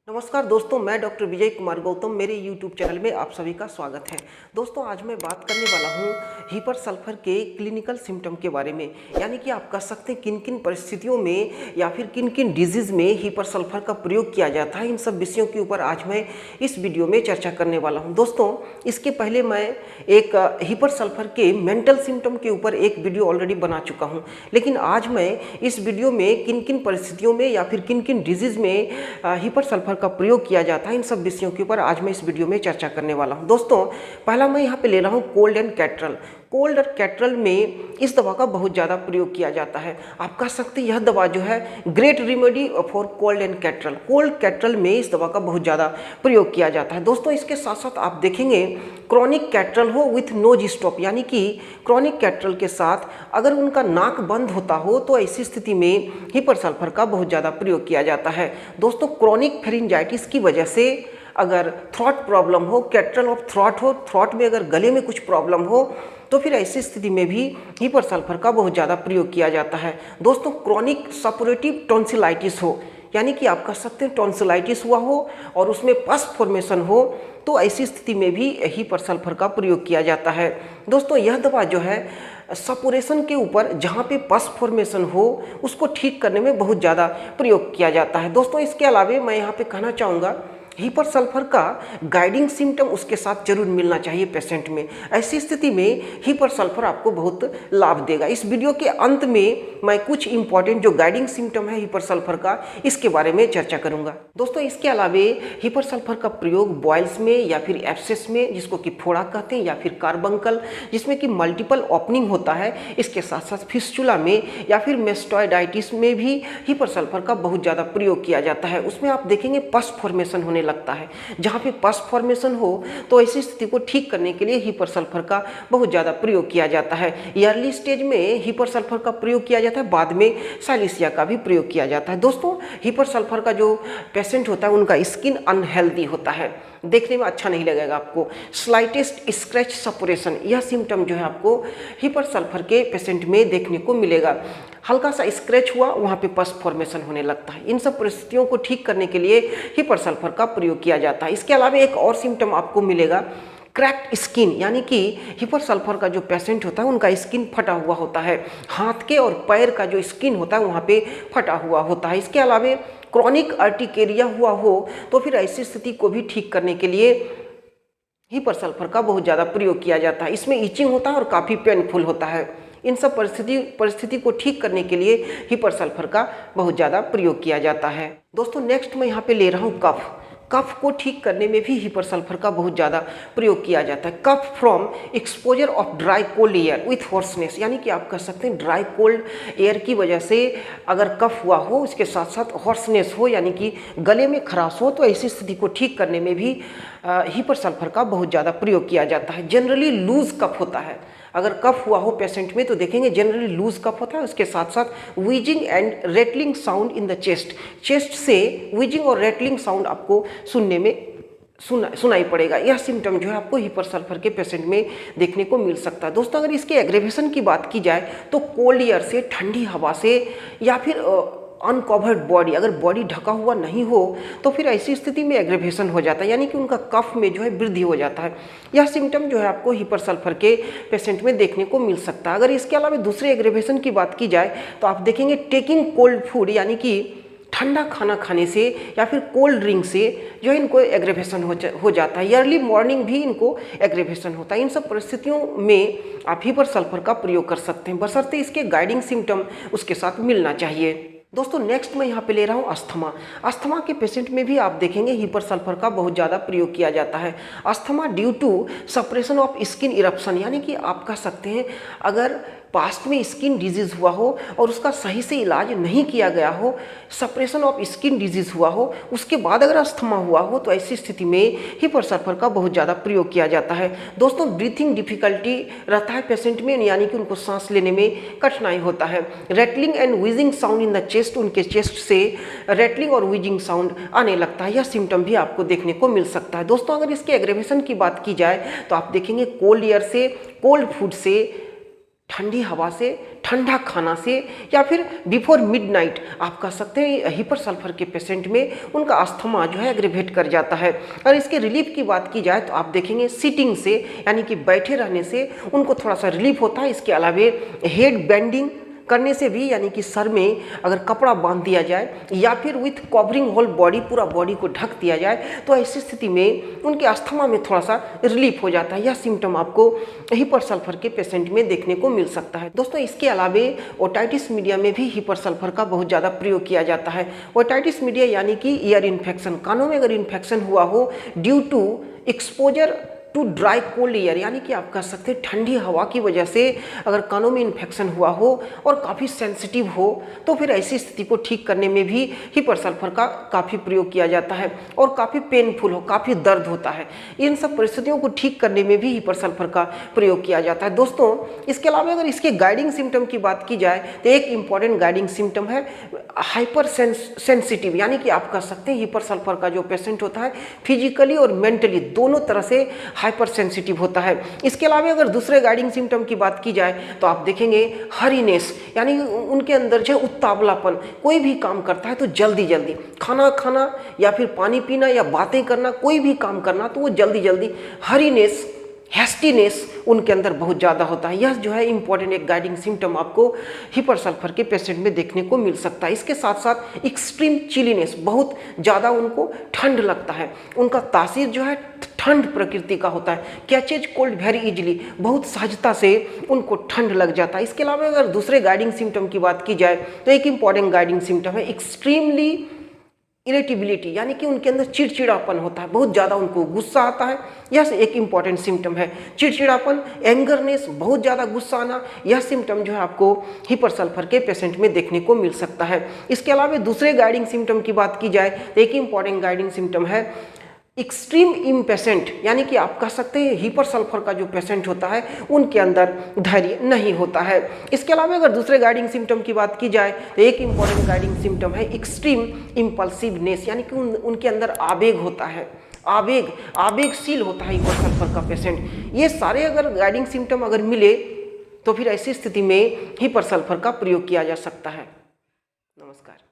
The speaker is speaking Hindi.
नमस्कार दोस्तों, मैं डॉक्टर विजय कुमार गौतम, मेरे YouTube चैनल में आप सभी का स्वागत है। दोस्तों, आज मैं बात करने वाला हूँ हीपर सल्फर के क्लिनिकल सिम्टम के बारे में, यानी कि आप कह सकते हैं किन किन परिस्थितियों में या फिर किन किन डिजीज़ में हीपर सल्फर का प्रयोग किया जाता है। इन सब विषयों के ऊपर आज मैं इस वीडियो में चर्चा करने वाला हूँ। दोस्तों, इसके पहले मैं एक हीपर सल्फर के मेंटल सिम्टम के ऊपर एक वीडियो ऑलरेडी बना चुका हूँ, लेकिन आज मैं इस वीडियो में किन किन परिस्थितियों में या फिर किन किन डिजीज़ में हीपर सल्फर का प्रयोग किया जाता है, इन सब विषयों के ऊपर आज मैं इस वीडियो में चर्चा करने वाला हूं। दोस्तों, पहला मैं यहां पे ले रहा हूं कोल्ड एंड कैटरल। कोल्ड और कैटरल में इस दवा का बहुत ज़्यादा प्रयोग किया जाता है। आप कह सकते हैं यह दवा जो है great remedy for cold and catarrhal. Cold catarrhal में इस दवा का बहुत ज़्यादा प्रयोग किया जाता है। दोस्तों, इसके साथ साथ आप देखेंगे क्रॉनिक कैटरल हो विथ नोज स्टॉप, यानी कि क्रॉनिक कैटरल के साथ अगर उनका नाक बंद होता हो तो ऐसी स्थिति में हीपर सल्फर का बहुत ज़्यादा प्रयोग किया जाता है। दोस्तों, क्रॉनिक फेरिंजाइटिस की वजह से अगर थ्रॉट प्रॉब्लम हो, कैटरल ऑफ थ्रॉट हो, थ्रॉट में अगर गले में कुछ प्रॉब्लम हो, तो फिर ऐसी स्थिति में भी हीपर सल्फर का बहुत ज़्यादा प्रयोग किया जाता है। दोस्तों, क्रॉनिक सपोरेटिव टॉन्सिलाइटिस हो, यानी कि आप कह सकते हैं टॉन्सिलाइटिस हुआ हो और उसमें पस फॉर्मेशन हो, तो ऐसी स्थिति में भी हीपर सल्फर का प्रयोग किया जाता है। दोस्तों, यह दवा जो है सपोरेशन के ऊपर जहाँ पे पस फॉर्मेशन हो उसको ठीक करने में बहुत ज़्यादा प्रयोग किया जाता है। दोस्तों, इसके अलावा मैं यहाँ पे कहना चाहूँगा हीपर सल्फर का गाइडिंग सिम्टम उसके साथ जरूर मिलना चाहिए पेशेंट में। ऐसी स्थिति में हीपर सल्फर आपको बहुत लाभ देगा। इस वीडियो के अंत में मैं कुछ इंपॉर्टेंट जो गाइडिंग सिम्टम है हीपर सल्फर का, इसके बारे में चर्चा करूंगा। दोस्तों, इसके अलावा हीपर सल्फर का प्रयोग बॉयल्स में या फिर एब्सेस में, जिसको कि फोड़ा कहते हैं, या फिर कार्बंकल जिसमें कि मल्टीपल ओपनिंग होता है, इसके साथ साथ फिस्चुला में या फिर मेस्टोइडाइटिस में भी हीपर सल्फर का बहुत ज़्यादा प्रयोग किया जाता है। उसमें आप देखेंगे पस फॉर्मेशन होने लगता है। जहाँ पे पस फॉर्मेशन हो तो ऐसी स्थिति को ठीक करने के लिए हीपर सल्फर का बहुत ज़्यादा प्रयोग किया जाता है। अर्ली स्टेज में हीपर सल्फर का प्रयोग किया जाता है, बाद में साइलिसिया का भी प्रयोग किया जाता है। दोस्तों, हीपर सल्फर का जो पेशेंट होता है उनका स्किन अनहेल्दी होता है, देखने में अच्छा नहीं लगेगा आपको। स्लाइटेस्ट स्क्रैच सपोरेशन, यह सिम्टम जो है आपको हीपर सल्फर के पेशेंट में देखने को मिलेगा। हल्का सा स्क्रैच हुआ, वहाँ पे पस फॉर्मेशन होने लगता है। इन सब परिस्थितियों को ठीक करने के लिए हीपर सल्फर का प्रयोग किया जाता है। इसके अलावा एक और सिम्टम आपको मिलेगा क्रैक्ड स्किन, यानी कि हीपर सल्फर का जो पेशेंट होता है उनका स्किन फटा हुआ होता है। हाथ के और पैर का जो स्किन होता है वहाँ पे फटा हुआ होता है। इसके अलावा क्रॉनिक अर्टिकेरिया हुआ हो तो फिर ऐसी स्थिति को भी ठीक करने के लिए हीपर सल्फर का बहुत ज़्यादा प्रयोग किया जाता है। इसमें इचिंग होता है और काफ़ी पेनफुल होता है। इन सब परिस्थिति को ठीक करने के लिए हीपर सल्फर का बहुत ज़्यादा प्रयोग किया जाता है। दोस्तों, नेक्स्ट मैं यहाँ पे ले रहा हूँ कफ। कफ को ठीक करने में भी हीपर सल्फर का बहुत ज़्यादा प्रयोग किया जाता है। Cough from exposure of dry cold air with hoarseness, यानी कि आप कह सकते हैं ड्राई कोल्ड एयर की वजह से अगर कफ हुआ हो, इसके साथ साथ हॉर्सनेस हो, यानी कि गले में खराश हो, तो ऐसी स्थिति को ठीक करने में भी हीपर सल्फर का बहुत ज़्यादा प्रयोग किया जाता है। जनरली लूज कफ होता है, अगर कफ हुआ हो पेशेंट में तो देखेंगे जनरली लूज कफ होता है। उसके साथ साथ wheezing and rattling sound in the chest, chest से वीजिंग और रेटलिंग साउंड आपको सुनने में सुनाई पड़ेगा। यह सिम्टम जो है आपको हीपर सल्फर के पेशेंट में देखने को मिल सकता है। दोस्तों, अगर इसके एग्रेवेशन की बात की जाए तो कोल्ड एयर से, ठंडी हवा से, या फिर अनकवर्ड बॉडी, अगर बॉडी ढका हुआ नहीं हो तो फिर ऐसी स्थिति में एग्रेवेशन हो जाता है, यानी कि उनका कफ में जो है वृद्धि हो जाता है। यह सिम्टम जो है आपको हीपर सल्फर के पेशेंट में देखने को मिल सकता है। अगर इसके अलावा दूसरे एग्रेवेशन की बात की जाए तो आप देखेंगे टेकिंग कोल्ड फूड, यानी कि ठंडा खाना खाने से या फिर कोल्ड ड्रिंक से जो है इनको एग्रेवेशन हो जाता है। अर्ली मॉर्निंग भी इनको एग्रेवेशन होता है। इन सब परिस्थितियों में आप हीपर सल्फर का प्रयोग कर सकते हैं, बशर्ते इसके गाइडिंग सिम्टम उसके साथ मिलना चाहिए। दोस्तों, नेक्स्ट मैं यहाँ पे ले रहा हूँ अस्थमा। अस्थमा के पेशेंट में भी आप देखेंगे हीपर सल्फर का बहुत ज़्यादा प्रयोग किया जाता है। Asthma due to suppression of skin eruption, यानी कि आप कह सकते हैं अगर पास्ट में स्किन डिजीज़ हुआ हो और उसका सही से इलाज नहीं किया गया हो, सप्रेशन ऑफ स्किन डिजीज़ हुआ हो, उसके बाद अगर अस्थमा हुआ हो तो ऐसी स्थिति में हीपर सल्फर का बहुत ज़्यादा प्रयोग किया जाता है। दोस्तों, ब्रीथिंग डिफिकल्टी रहता है पेशेंट में, यानी कि उनको सांस लेने में कठिनाई होता है। Rattling and wheezing sound in the chest, उनके चेस्ट से रेटलिंग और वीजिंग साउंड आने लगता है। यह सिम्टम भी आपको देखने को मिल सकता है। दोस्तों, अगर इसके एग्रेवेशन की बात की जाए तो आप देखेंगे कोल्ड एयर से, कोल्ड फूड से, ठंडी हवा से, ठंडा खाना से, या फिर बिफोर मिडनाइट आप कह सकते हैं हाइपर सल्फर के पेशेंट में उनका अस्थमा जो है एग्रेवेट कर जाता है। और इसके रिलीफ की बात की जाए तो आप देखेंगे सिटिंग से, यानी कि बैठे रहने से उनको थोड़ा सा रिलीफ होता है। इसके अलावा हेड बेंडिंग करने से भी, यानी कि सर में अगर कपड़ा बांध दिया जाए या फिर विथ कवरिंग होल बॉडी, पूरा बॉडी को ढक दिया जाए, तो ऐसी स्थिति में उनके अस्थमा में थोड़ा सा रिलीफ हो जाता है। यह सिम्टम आपको हाइपर सल्फर के पेशेंट में देखने को मिल सकता है। दोस्तों, इसके अलावा ओटाइटिस मीडिया में भी हाइपर सल्फर का बहुत ज़्यादा प्रयोग किया जाता है। ओटाइटिस मीडिया यानी कि ईयर इन्फेक्शन, कानों में अगर इन्फेक्शन हुआ हो due to exposure to dry cold air, यानी कि आप कह सकते हैं ठंडी हवा की वजह से अगर कानों में इन्फेक्शन हुआ हो और काफ़ी सेंसिटिव हो, तो फिर ऐसी स्थिति को ठीक करने में भी हाइपर सल्फर का काफ़ी प्रयोग किया जाता है और काफ़ी पेनफुल हो, काफ़ी दर्द होता है। इन सब परिस्थितियों को ठीक करने में भी हाइपर सल्फर का प्रयोग किया जाता है। दोस्तों, इसके अलावा अगर इसके गाइडिंग सिम्टम की बात की जाए तो एक इंपॉर्टेंट गाइडिंग सिम्टम है हाइपर सेंसिटिव, यानी कि आप कह सकते हैं हाइपर सल्फर का जो पेशेंट होता है फिजिकली और मेंटली दोनों तरह से हाइपर सेंसिटिव होता है। इसके अलावा अगर दूसरे गाइडिंग सिम्टम की बात की जाए तो आप देखेंगे हरीनेस, यानी उनके अंदर जो उतावलापन, कोई भी काम करता है तो जल्दी जल्दी खाना खाना या फिर पानी पीना या बातें करना, कोई भी काम करना तो वो जल्दी जल्दी, हरीनेस, हैस्टीनेस उनके अंदर बहुत ज़्यादा होता है। यह जो है इंपॉर्टेंट एक गाइडिंग सिम्टम आपको हाइपर सल्फर के पेशेंट में देखने को मिल सकता है। इसके साथ साथ एक्सट्रीम चिलीनेस, बहुत ज़्यादा उनको ठंड लगता है, उनका तासीर जो है ठंड प्रकृति का होता है, कैचेज कोल्ड वेरी इजीली, बहुत सहजता से उनको ठंड लग जाता है। इसके अलावा अगर दूसरे गाइडिंग सिम्टम की बात की जाए तो एक इंपॉर्टेंट गाइडिंग सिम्टम है एक्सट्रीमली इरिटेबिलिटी, यानी कि उनके अंदर चिड़चिड़ापन होता है, बहुत ज़्यादा उनको गुस्सा आता है। यह एक इंपॉर्टेंट सिम्टम है, चिड़चिड़ापन, एंगरनेस, बहुत ज़्यादा गुस्सा आना, यह सिम्टम जो है आपको हाइपर सल्फर के पेशेंट में देखने को मिल सकता है। इसके अलावा दूसरे गाइडिंग सिम्टम की बात की जाए तो एक इंपॉर्टेंट गाइडिंग सिम्टम है एक्सट्रीम इम्पेशेंट, यानी कि आप कह सकते हैं हाइपर सल्फर का जो पेशेंट होता है उनके अंदर धैर्य नहीं होता है। इसके अलावा अगर दूसरे गाइडिंग सिम्टम की बात की जाए तो एक इंपॉर्टेंट गाइडिंग सिम्टम है एक्सट्रीम इम्पल्सिवनेस, यानी कि उनके अंदर आवेग होता है, आवेगशील होता है हाइपर सल्फर का पेशेंट। ये सारे अगर गाइडिंग सिम्टम अगर मिले तो फिर ऐसी स्थिति में हाइपर सल्फर का प्रयोग किया जा सकता है। नमस्कार।